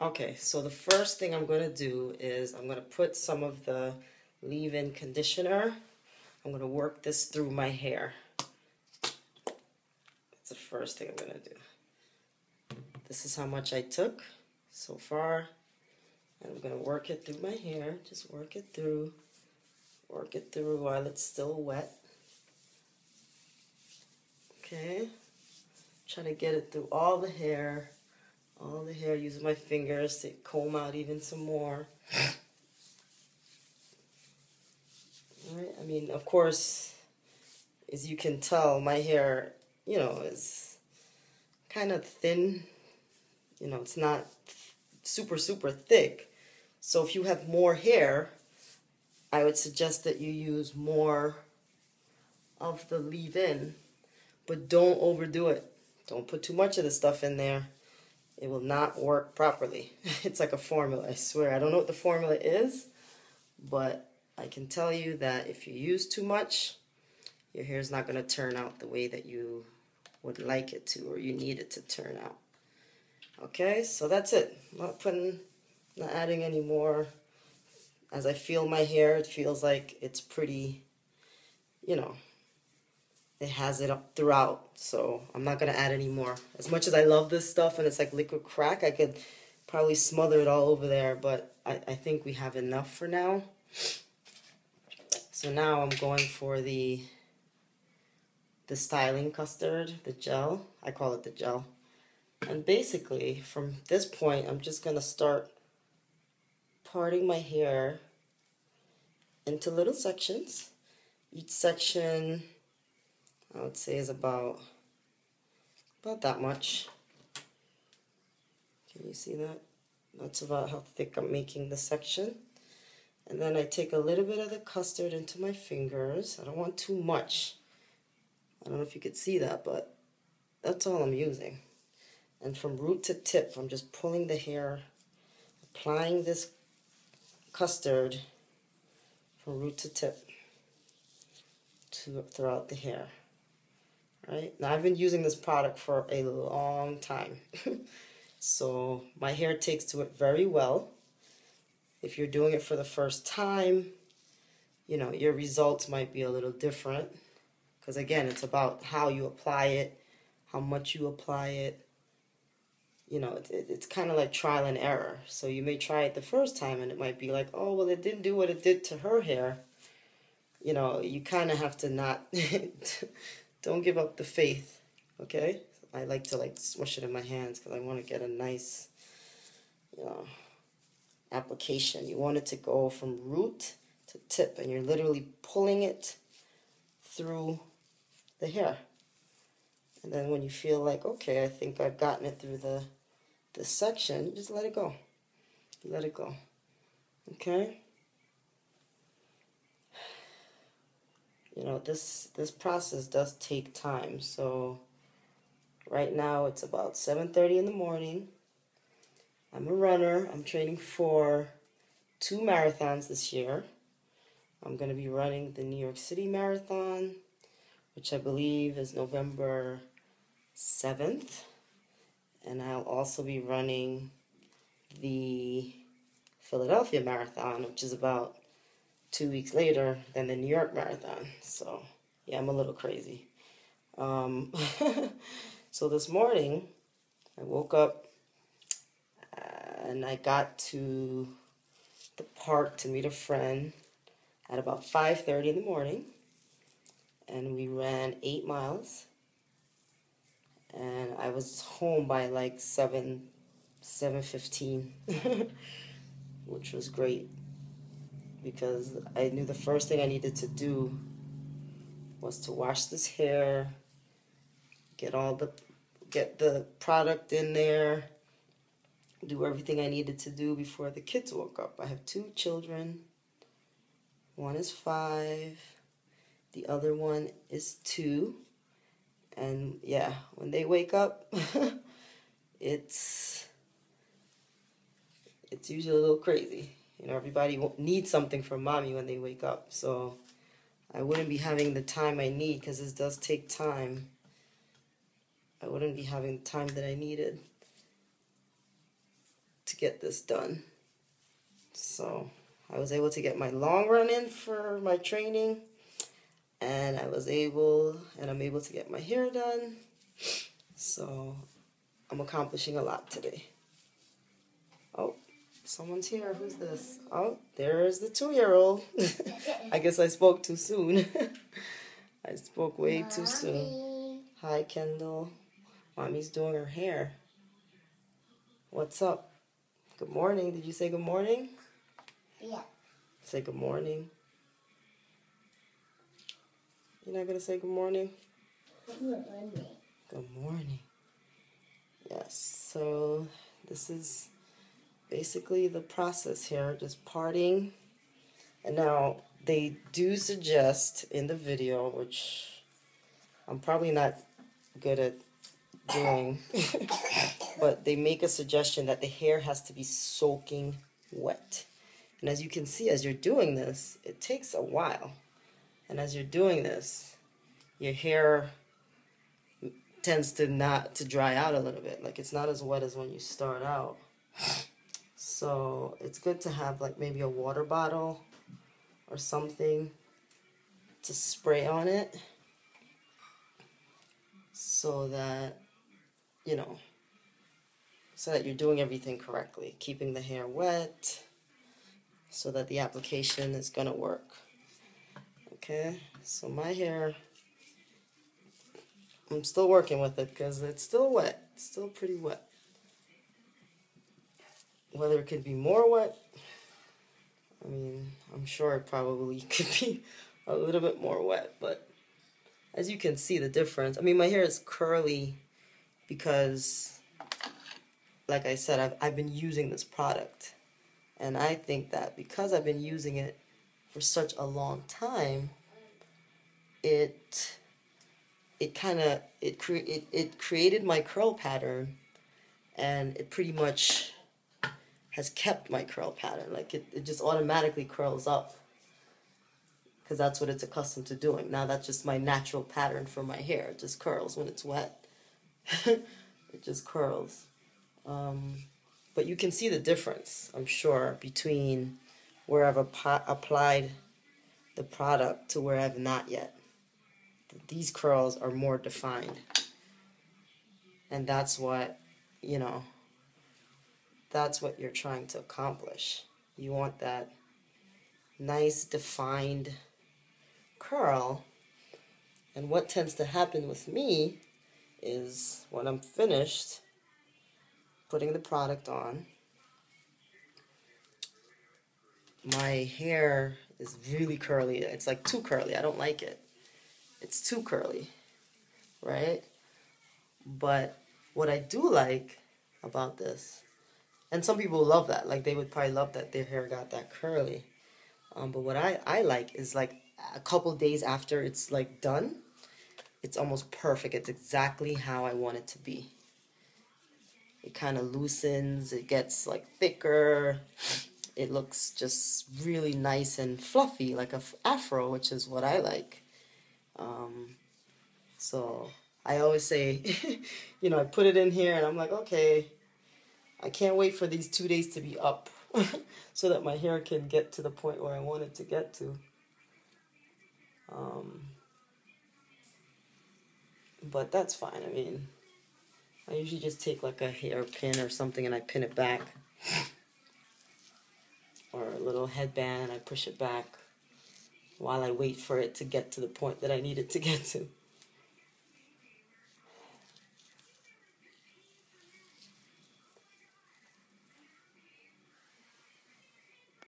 Okay, so the first thing I'm going to do is I'm going to put some of the leave-in conditioner. I'm going to work this through my hair. That's the first thing I'm going to do. This is how much I took so far. And I'm going to work it through my hair. Just work it through while it's still wet. Okay. Try to get it through all the hair, using my fingers to comb out even some more. Alright, I mean, of course, as you can tell, my hair, is kind of thin. It's not super, super thick. So if you have more hair, I would suggest that you use more of the leave-in, but don't overdo it. Don't put too much of the stuff in there. It will not work properly. It's like a formula, I swear. I don't know what the formula is, but I can tell you that if you use too much, your hair is not going to turn out the way that you would like it to or you need it to turn out. Okay, so that's it. I'm not adding any more. As I feel my hair, it feels like it's pretty, it has it up throughout, so I'm not going to add any more. As much as I love this stuff and it's like liquid crack, I could probably smother it all over there, but I think we have enough for now. So now I'm going for the styling custard, the gel. I call it the gel. And basically, from this point, I'm just going to start parting my hair into little sections. Each section, I would say, is about that much. Can you see that? That's about how thick I'm making the section. And then I take a little bit of the custard into my fingers. I don't want too much. I don't know if you could see that, but that's all I'm using. And from root to tip, I'm just pulling the hair, applying this custard from root to tip throughout the hair. Right? Now, I've been using this product for a long time. So my hair takes to it very well. If you're doing it for the first time, your results might be a little different. Because again, it's about how you apply it, how much you apply it. It's kind of like trial and error. So you may try it the first time and it might be like, oh, well, it didn't do what it did to her hair. You kind of have to not, don't give up the faith, okay? I like to smush it in my hands because I want to get a nice, application. You want it to go from root to tip, and you're literally pulling it through the hair. And then when you feel like, okay, I think I've gotten it through this section, just let it go. Let it go. Okay? This process does take time. So right now it's about 7:30 in the morning. I'm a runner. I'm training for 2 marathons this year. I'm going to be running the New York City Marathon, which I believe is November 7th. And I'll also be running the Philadelphia Marathon, which is about 2 weeks later than the New York Marathon. So, yeah, I'm a little crazy. So this morning, I woke up and I got to the park to meet a friend at about 5:30 in the morning. And we ran 8 miles. And I was home by like 7:15, which was great. Because I knew the first thing I needed to do was to wash this hair, get the product in there, do everything I needed to do before the kids woke up. I have 2 children. One is 5. The other one is 2. And yeah, when they wake up, it's usually a little crazy. Everybody needs something from mommy when they wake up. So I wouldn't be having the time I need, because this does take time. I wouldn't be having the time that I needed to get this done. So I was able to get my long run in for my training, and I'm able to get my hair done. So I'm accomplishing a lot today. Oh, someone's here. Who's this? Oh, there's the 2-year-old. I guess I spoke too soon. I spoke way too soon. Hi, Kendall. Mommy's doing her hair. What's up? Good morning. Did you say good morning? Yeah. Say good morning. You're not going to say good morning? Good morning. Good morning. Yes, so this is basically the process here, just parting. And now they do suggest in the video, which I'm probably not good at doing, but they make a suggestion that the hair has to be soaking wet. And as you can see, as you're doing this, it takes a while. And as you're doing this, your hair tends to not to dry out a little bit. Like, it's not as wet as when you start out. So it's good to have like maybe a water bottle or something to spray on it, so that, you know, so that you're doing everything correctly, keeping the hair wet so that the application is gonna work. Okay, so my hair, I'm still working with it because it's still wet. It's still pretty wet. Whether it could be more wet, I mean, I'm sure it probably could be a little bit more wet, but as you can see the difference. I mean, my hair is curly because, like I said, I've been using this product. And I think that because I've been using it for such a long time, it created my curl pattern, and it pretty much has kept my curl pattern. Like, it just automatically curls up because that's what it's accustomed to doing. Now that's just my natural pattern for my hair. It just curls when it's wet. It just curls. But you can see the difference, I'm sure, between where I've applied the product to where I've not yet. These curls are more defined. And that's what, you know, that's what you're trying to accomplish. You want that nice defined curl. And what tends to happen with me is when I'm finished putting the product on, my hair is really curly. It's like too curly. I don't like it. It's too curly, right? But what I do like about this, and some people love that, like they would probably love that their hair got that curly. But what I like is like a couple days after it's like done, it's almost perfect. It's exactly how I want it to be. It kind of loosens, it gets like thicker. It looks just really nice and fluffy, like a afro, which is what I like. So I always say, you know, I put it in here and I'm like, okay, I can't wait for these 2 days to be up so that my hair can get to the point where I want it to get to. But that's fine. I mean, I usually just take like a hairpin or something and I pin it back. Or a little headband and I push it back while I wait for it to get to the point that I need it to get to.